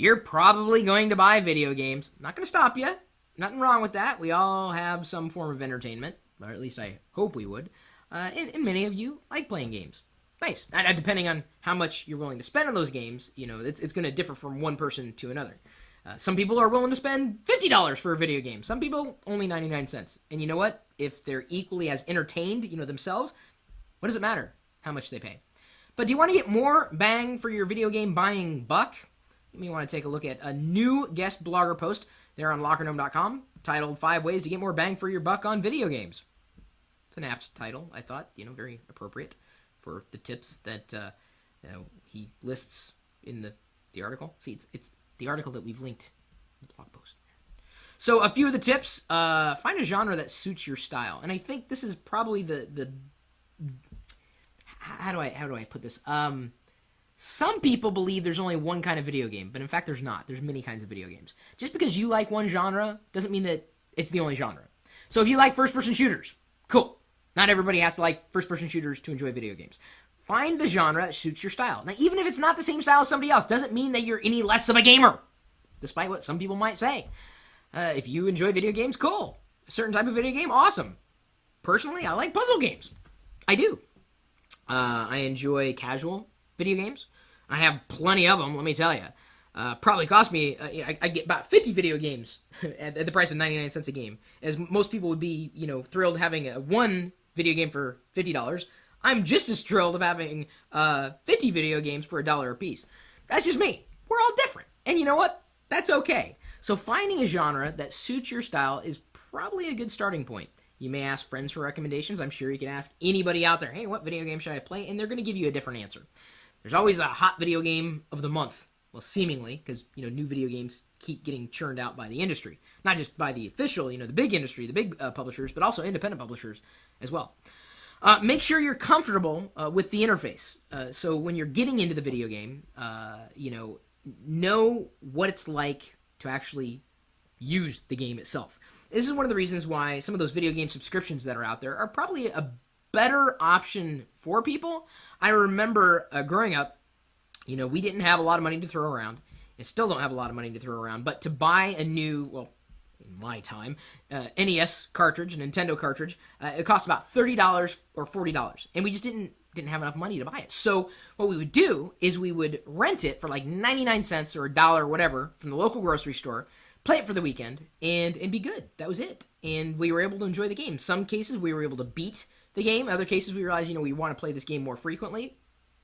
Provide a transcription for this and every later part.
you're probably going to buy video games. Not going to stop you. Nothing wrong with that. We all have some form of entertainment, or at least I hope we would. And many of you like playing games. Nice. And depending on how much you're willing to spend on those games, it's going to differ from one person to another. Some people are willing to spend $50 for a video game. Some people, only 99 cents. And you know what? If they're equally as entertained, themselves, what does it matter how much they pay? But do you want to get more bang for your video game buying buck? You may want to take a look at a new guest blogger post there on LockerGnome.com titled 5 Ways to Get More Bang for Your Buck on Video Games. It's an apt title, I thought, very appropriate for the tips that he lists in the article. See, it's the article that we've linked in the blog post. So a few of the tips, find a genre that suits your style. And I think this is probably the how do I put this? Some people believe there's only one kind of video game, but in fact there's not. There's many kinds of video games. Just because you like one genre doesn't mean that it's the only genre. So if you like first-person shooters, cool. Not everybody has to like first-person shooters to enjoy video games. Find the genre that suits your style. Now, even if it's not the same style as somebody else, doesn't mean that you're any less of a gamer, despite what some people might say. If you enjoy video games, cool. A certain type of video game, awesome. Personally, I like puzzle games. I do. I enjoy casual video games. I have plenty of them, let me tell you. Probably cost me, I get about 50 video games at the price of 99 cents a game. As most people would be, thrilled having one video game for $50. I'm just as thrilled of having 50 video games for $1 a piece. That's just me. We're all different. And you know what? That's okay. So finding a genre that suits your style is probably a good starting point. You may ask friends for recommendations. I'm sure you can ask anybody out there, hey, what video game should I play? And they're going to give you a different answer. There's always a hot video game of the month. Well, seemingly, because, new video games keep getting churned out by the industry. Not just by the official, the big industry, the big publishers, but also independent publishers as well. Make sure you're comfortable with the interface. So when you're getting into the video game, know what it's like to actually use the game itself. This is one of the reasons why some of those video game subscriptions that are out there are probably a better option for people. I remember growing up, we didn't have a lot of money to throw around, and still don't have a lot of money to throw around, but to buy a new, well, in my time, NES cartridge, a Nintendo cartridge, it cost about $30 or $40, and we just didn't have enough money to buy it. So what we would do is we would rent it for like 99 cents or $1 or whatever from the local grocery store, play it for the weekend, and be good. That was it. And we were able to enjoy the game. Some cases we were able to beat the game. Other cases we realized, we want to play this game more frequently.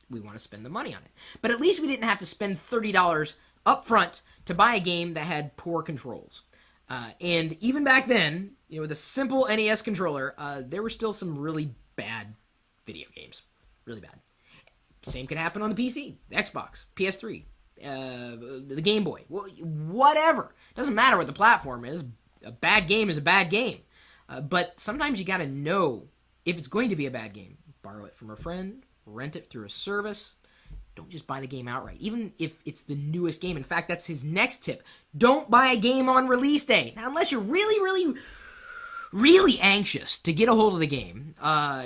We want to spend the money on it. But at least we didn't have to spend $30 up front to buy a game that had poor controls. And even back then, with a simple NES controller, there were still some really bad video games. Really bad. Same could happen on the PC, the Xbox, PS3, the Game Boy, whatever. Doesn't matter what the platform is. A bad game is a bad game. But sometimes you got to know if it's going to be a bad game. Borrow it from a friend, rent it through a service. Don't just buy the game outright, even if it's the newest game. In fact, that's his next tip. Don't buy a game on release day. Now, unless you're really, really, really anxious to get a hold of the game,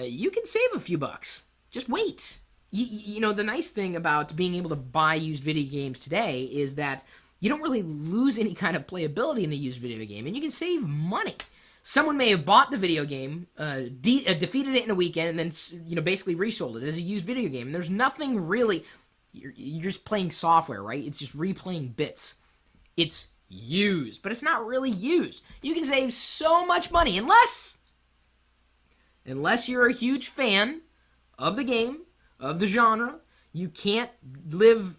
you can save a few bucks. Just wait. The nice thing about being able to buy used video games today is that you don't really lose any kind of playability in the used video game, and you can save money. Someone may have bought the video game, defeated it in a weekend, and then basically resold it as a used video game. And there's nothing really. You're just playing software, right? It's just replaying bits. It's used, but it's not really used. You can save so much money unless you're a huge fan of the game, of the genre. You can't live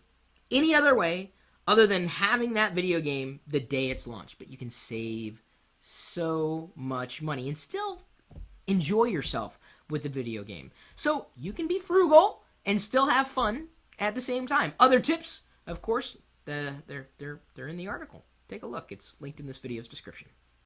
any other way other than having that video game the day it's launched. But you can save so much money and still enjoy yourself with the video game. So you can be frugal and still have fun at the same time. Other tips, of course, they're in the article. Take a look. It's linked in this video's description.